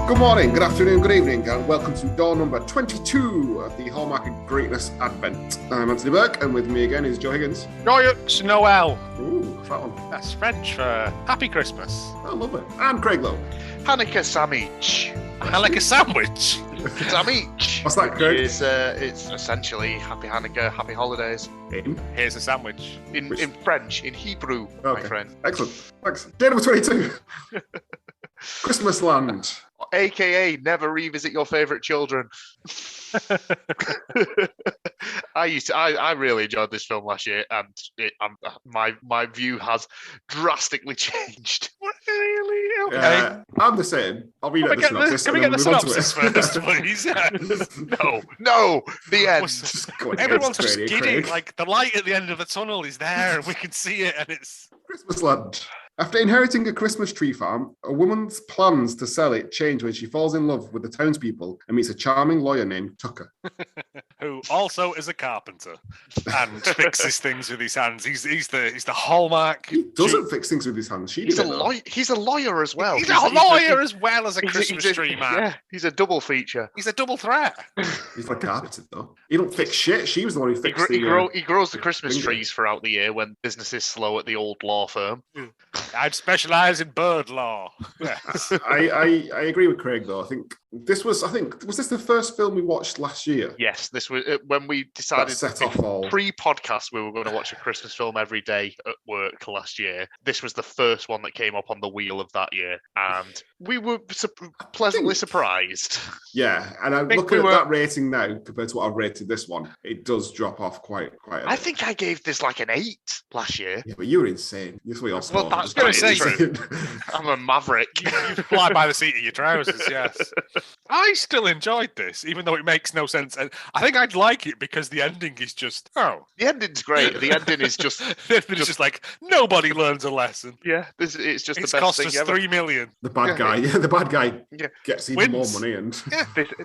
Good morning, good afternoon, good evening, and welcome to door number 22 of the Hallmark of Greatness Advent. I'm Anthony Burke, and with me again is Joe Higgins. Joyeux Noel. Ooh, that one. That's French for Happy Christmas. I love it. And Craig Lowe. Hanukkah sandwich. I like a sandwich. Sandwich. What's that, Craig? It's essentially Happy Hanukkah, Happy Holidays. Here's a sandwich. In French, in Hebrew, my friend. Excellent. Thanks. Day number 22. Christmas Land. AKA never revisit your favourite children. I really enjoyed this film last year, and my view has drastically changed. Really? Okay. I'm the same. I'll read out the synopsis. Can we get the synopsis first, please? No, the end. Everyone's just giddy. Like, the light at the end of the tunnel is there, and we can see it, and it's... Christmas Land. After inheriting a Christmas tree farm, a woman's plans to sell it change when she falls in love with the townspeople and meets a charming lawyer named Tucker. Who also is a carpenter and fixes things with his hands. He's the hallmark. He doesn't fix things with his hands. He's a lawyer as well. He's a lawyer as well as a Christmas tree man. Yeah, he's a double feature. He's a double threat. He's like carpenter though. He don't fix shit. She was the one who fixed He grows the Christmas trees throughout the year when business is slow at the old law firm. I'd specialise in bird law. Yes. I agree with Craig though. I think was this the first film we watched last year? Yes, this was when we decided pre-podcast we were going to watch a Christmas film every day at work last year. This was the first one that came up on the wheel of that year, and we were pleasantly surprised. Yeah, and I look at that rating now compared to what I've rated this one. It does drop off quite a bit. I think I gave this like an 8 last year. Yeah, but you were insane. That's what you're well, that's going to say. I'm a maverick. You fly by the seat of your trousers. Yes. I still enjoyed this, even though it makes no sense. And I think I'd like it because the ending is just, The ending's great. The ending is just... it's just like, nobody learns a lesson. Yeah, it's just the best cost thing us ever. $3 million. The bad guy gets even more money. And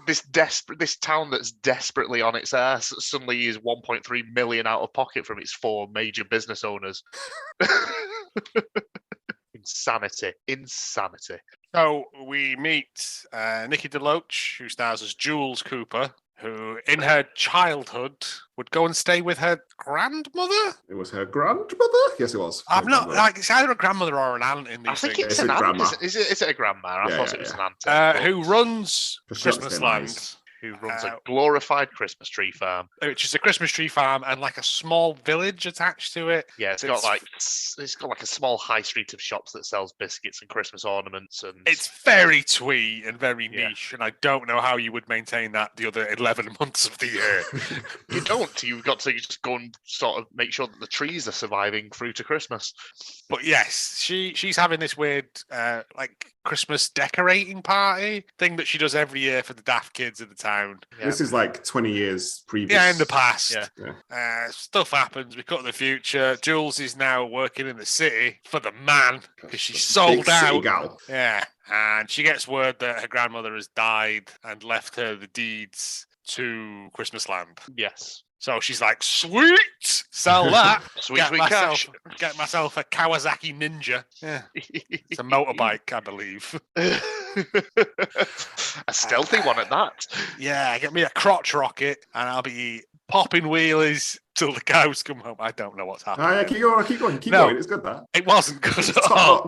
this town that's desperately on its ass suddenly is 1.3 million out of pocket from its 4 major business owners. Insanity. So we meet Nikki DeLoach, who stars as Jules Cooper, who in her childhood would go and stay with her grandmother. It was her grandmother? Yes, it was. I'm not like it's either a grandmother or an aunt in these things. I think it's an aunt. Is it a grandma? I thought it was an aunt. Who runs Christmas Land. Who runs a glorified Christmas tree farm. Which is a Christmas tree farm and like a small village attached to it. Yeah, it's got like a small high street of shops that sells biscuits and Christmas ornaments, and it's very twee and very niche, and I don't know how you would maintain that the other 11 months of the year. You don't. You've got to just go and sort of make sure that the trees are surviving through to Christmas. But yes, she's having this weird like Christmas decorating party thing that she does every year for the daft kids of the town. Yeah. This is like 20 years previous. Yeah, in the past. Yeah. Stuff happens. We cut to the future. Jules is now working in the city for the man because she's sold out. Gal. Yeah, and she gets word that her grandmother has died and left her the deeds to Christmas Land. Yes. So she's like, sweet, sell that. Sweet cash. Get myself a Kawasaki Ninja. Yeah. It's a motorbike, I believe. A stealthy one at that. Yeah, get me a crotch rocket and I'll be popping wheelies till the cows come home. I don't know what's happening. Keep going. It's good, that. It wasn't good at all.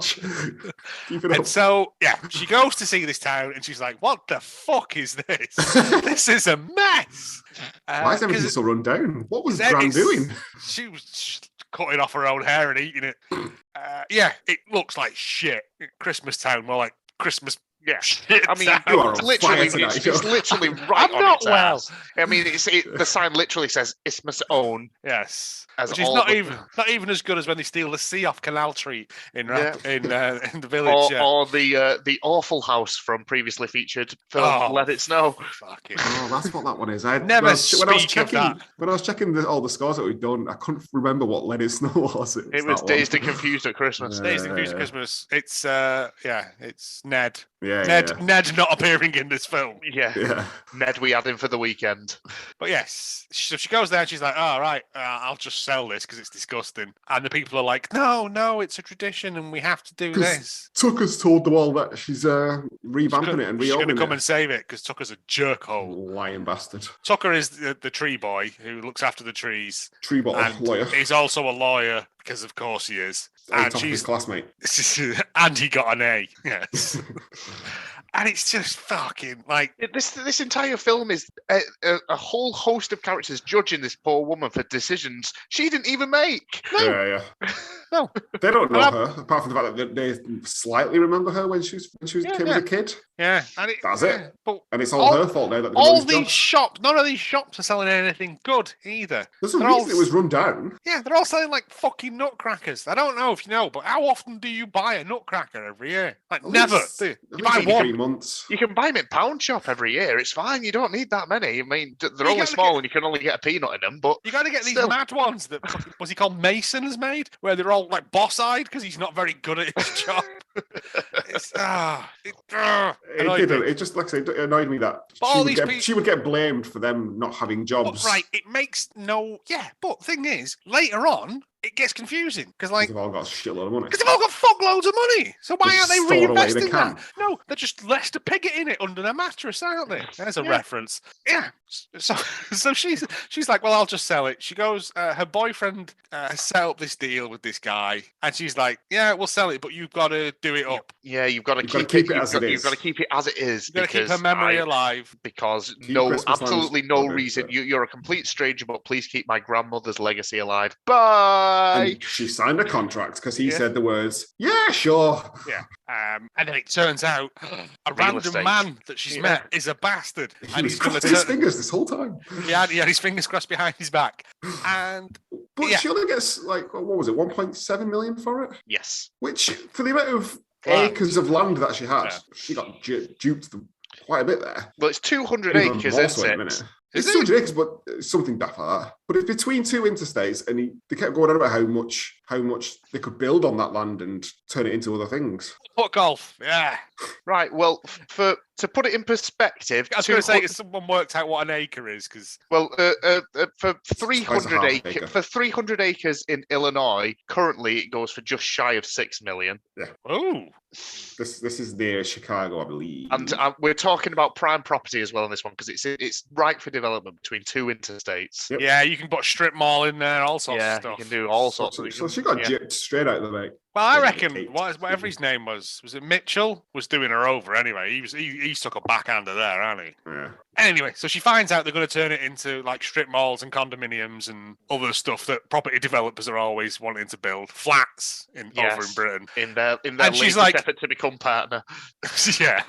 Keep it up. And so, she goes to see this town and she's like, what the fuck is this? This is a mess. Why is everything so run down? What was Gran doing? She was just cutting off her own hair and eating it. It looks like shit. Christmas town, more like Christmas. Yeah, I mean, it's literally right on its ass. I mean, the sign literally says Isthmus Own. Yes, which is not even as good as when they steal the sea off Canal Street in the village. Or the awful house from previously featured film Let It Snow. Fucking. That's what that one is. When I was checking all the scores that we've done, I couldn't remember what Let It Snow was. It was Dazed and Confused at Christmas. Dazed and Confused at Christmas. It's it's Ned. Ned not appearing in this film. Yeah. Ned we had him for the weekend. But yes, so she goes there and she's like, all right, I'll just sell this because it's disgusting. And the people are like, no, it's a tradition and we have to do this. Tucker's told them all that she's revamping it and reopening it. She's going to come and save it because Tucker's a jerkhole. Lying bastard. Tucker is the tree boy who looks after the trees. Tree boy, lawyer. He's also a lawyer because, of course, he is. And she's his classmate. And he got an A. Yes. And it's just fucking like this entire film is a whole host of characters judging this poor woman for decisions she didn't even make. No. Yeah. No, they don't know her apart from the fact that they slightly remember her when she was a kid. Yeah, that's it. But and it's all her fault now that all these shops, none of these shops are selling anything good either. There's a reason it was run down. Yeah, they're all selling like fucking nutcrackers. I don't know if you know, but how often do you buy a nutcracker every year? Like never. You buy one. 3 months. You can buy them in pound shop every year. It's fine. You don't need that many. I mean, they're only small and you can only get a peanut in them. But you got to get these mad ones that was he called Mason has made, where they're all like boss-eyed because he's not very good at his job. It just like I said, it annoyed me that she would get blamed for them not having jobs. But, right, it makes but the thing is, later on, it gets confusing because they've all got a shitload of money. Because they've all got fuckloads of money. So why aren't they reinvesting that? No, they're just Lester Pigotting it under their mattress, aren't they? There's a reference. Yeah. So she's like, well, I'll just sell it. She goes, her boyfriend has set up this deal with this guy, and she's like, yeah, we'll sell it, but you've got to do it up. Yeah, you've got to keep it as it is. You've got to keep it as it is. You've got to keep her memory alive. Because absolutely no reason. You're a complete stranger, but please keep my grandmother's legacy alive. Bye. And she signed a contract because he said the words, yeah, sure. Yeah. And then it turns out a random man that she's met is a bastard. And he's crossed his fingers this whole time. Yeah, he had his fingers crossed behind his back. But she only gets like, what was it, 1.7 million for it? Yes. Which, for the amount of acres of land that she had, she got duped quite a bit there. Well, it's 200 acres, isn't it? It's 200 acres, but something daft like that. But it's between two interstates, and they kept going on about how much they could build on that land and turn it into other things. Foot golf, yeah. Right. Well, to put it in perspective, I was going to say, someone worked out what an acre is, because for 300 acres in Illinois, currently it goes for just shy of 6 million. Yeah. Oh. This is near Chicago, I believe. And we're talking about prime property as well on this one because it's right for development between two interstates. Yep. Yeah, you can put strip mall in there, all sorts of stuff. You can do all sorts of. So she got gypped straight out of the way. Well, I reckon whatever his name was it Mitchell? Was doing her over anyway. He took a backhander there, hasn't he? Yeah. Anyway, so she finds out they're going to turn it into like strip malls and condominiums and other stuff that property developers are always wanting to build. Flats over in Britain. In their latest effort to become partner. Yeah.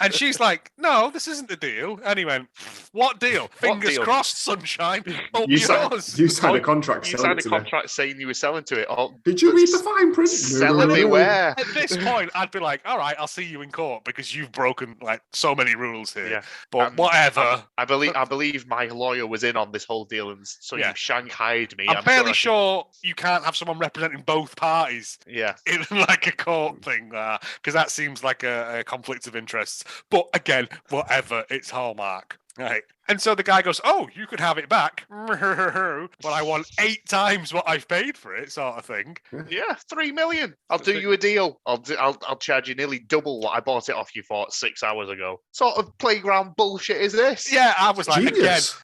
And she's like, no, this isn't the deal. And he went, what deal? Fingers crossed, sunshine. You signed a contract. You signed a contract saying you were selling to it. Did you read the fine print? Sell it beware. At this point, I'd be like, all right, I'll see you in court because you've broken like so many rules here. Yeah. But whatever. I believe my lawyer was in on this whole deal, and so you shanghaied me. I'm fairly sure you can't have someone representing both parties. Yeah. In like a court thing there, because that seems like a conflict of interests. But again, whatever, it's Hallmark. Right. And so the guy goes, oh, you could have it back. But I want 8 times what I've paid for it, sort of thing. Yeah, 3 million. I'll do you a deal. I'll charge you nearly double what I bought it off you for 6 hours ago. Sort of playground bullshit is this? Yeah, I was like,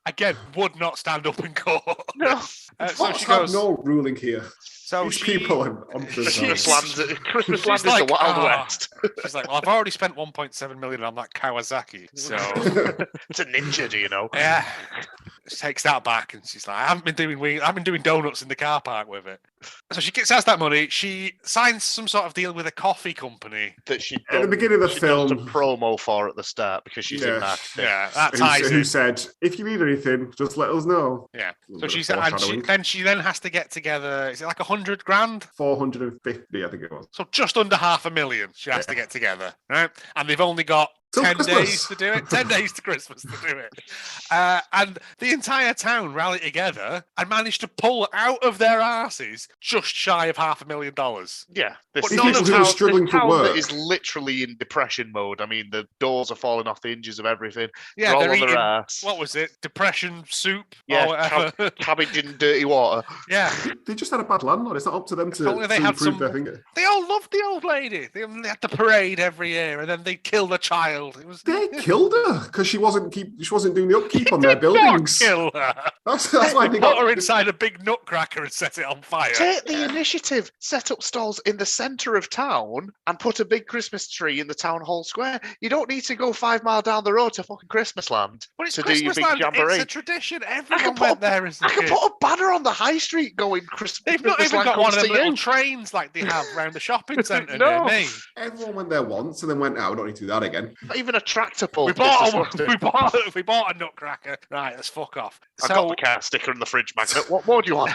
again, would not stand up in court. No. So she goes, no ruling here. So these people on Christmas land is the Wild West. She's like, well, I've already spent 1.7 million on that Kawasaki, so it's a Ninja, do you know? Yeah. She takes that back, and she's like, I've been doing donuts in the car park with it. So she has that money. She signs some sort of deal with a coffee company that she at the beginning of the film does a promo for at the start because she's in that. Yeah, that ties in. Who said, if you need anything, just let us know. Yeah. So she then has to get together. Is it like $100,000? 450, I think it was. So just under $500,000 she has to get together, right? And they've only got 10 days to do it. 10 days to Christmas to do it. And the entire town rallied together and managed to pull out of their arses just shy of $500,000. Yeah. But none of them struggling for work. That is literally in depression mode. I mean, the doors are falling off the hinges of everything. Yeah, they're eating, what was it? Depression soup or whatever. Cabbage in dirty water. Yeah. They just had a bad landlord. It's not up to them to improve their finger. They all loved the old lady. They had the parade every year, and then they killed a child. They killed her because she wasn't doing the upkeep on their buildings. Kill her. That's why they put her inside a big nutcracker and set it on fire. Take the initiative. Set up stalls in the centre of town and put a big Christmas tree in the town hall square. You don't need to go 5 miles down the road to fucking Christmas Land. But it's to Christmas do your big Land. jamboree. It's a tradition. Everyone went there as a I kid. could put a banner on the high street going Christmas. They've not even got one of them little trains like they have around the shopping centre near me. Everyone went there once and then went, "Oh, we don't need to do that again." Not even a tractor pull. We bought a nutcracker. Right, let's fuck off. I got the car sticker in the fridge magnet. What more do you want?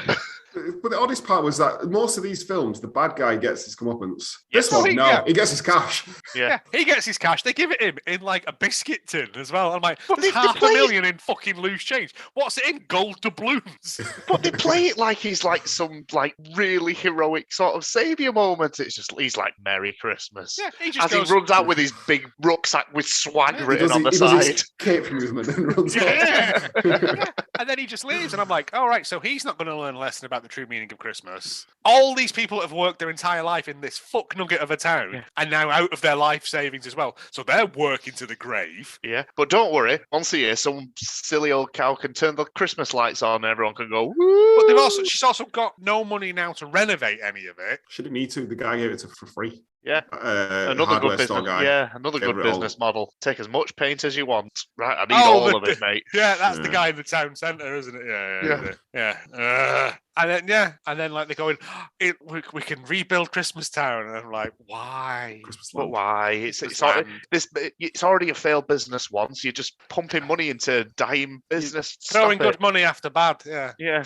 But the oddest part was that most of these films, the bad guy gets his comeuppance. Yes. This one, he gets his cash. Yeah, he gets his cash. They give it him in like a biscuit tin as well. I'm like, there's $500,000 in fucking loose change. What's it in? Gold doubloons. But they play it like he's like some like really heroic sort of saviour moment. It's just he's like Merry Christmas. Yeah, he runs out with his big rucksack with swag written on the side. Does his cape movement and runs out. Yeah. And then he just leaves, and I'm like, all right, so he's not going to learn a lesson about the true meaning of Christmas. All these people have worked their entire life in this fuck nugget of a town, and now out of their life savings as well. So they're working to the grave. Yeah, but don't worry. Once a year, some silly old cow can turn the Christmas lights on, and everyone can go, woo! But she's also got no money now to renovate any of it. She didn't need to. The guy gave it to for free. Yeah, another good business. Yeah, another good business model. Take as much paint as you want. Right, I need all of it, mate. Yeah, that's the guy in the town centre, isn't it? Yeah. And then like they're going, we can rebuild Christmas Town, and I'm like, why? But why? It's already a failed business once. You're just pumping money into dying business. Throwing good money after bad. Yeah. Yeah.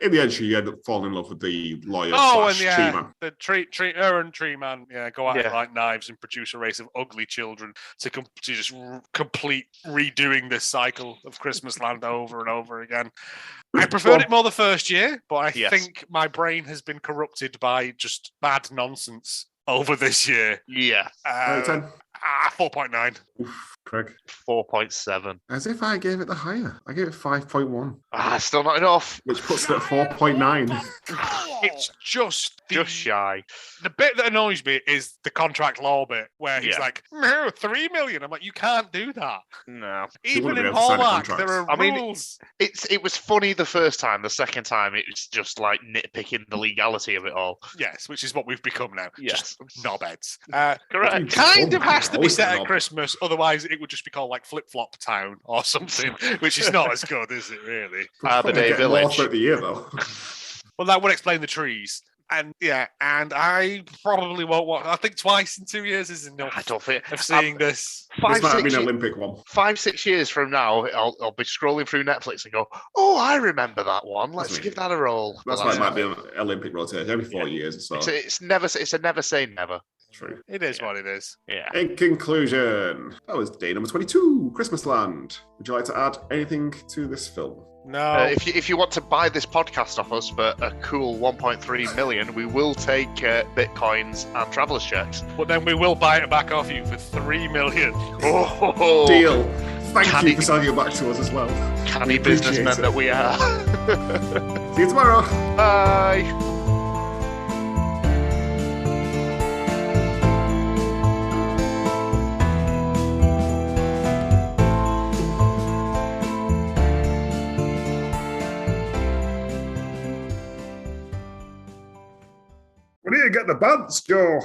In the end, she ended up falling in love with the lawyer. Tree man. The her and Tree Man, go out like knives and produce a race of ugly children to just complete redoing this cycle of Christmas Land over and over again. I preferred it more the first year, but I think my brain has been corrupted by just bad nonsense over this year. Yeah. 4.9. Craig. 4.7. As if I gave it the higher. I gave it 5.1. Still not enough. Which puts it at 4.9. It's just shy. The bit that annoys me is the contract law bit where he's like, no, 3 million. I'm like, you can't do that. No. Even in Hallmark, there are rules. It was funny the first time. The second time, it's just like nitpicking the legality of it all. Yes, which is what we've become now. Yes. Just knobheads. Correct. Kind of has to be set at Christmas, otherwise it would just be called like Flip Flop Town or something, which is not as good, is it, really? Arborday Village. The year, though. Well, that would explain the trees. And I probably won't watch. I think twice in 2 years is enough. I don't think of seeing this. This might be an Olympic one. 5-6 years from now, I'll be scrolling through Netflix and go, "Oh, I remember that one. Let's give that a roll." That's why it might be an Olympic rotation every 4 years or so. It's a never say never. True. It is what it is. Yeah. In conclusion, that was day number 22, Christmas Land. Would you like to add anything to this film? No. If you want to buy this podcast off us for a cool 1.3 million, we will take bitcoins and traveller's checks. But then we will buy it back off you for 3 million. Oh, deal. Thank you for selling it back to us as well. Canny businessmen that we are. See you tomorrow. Bye. We need to get the bands, Joe.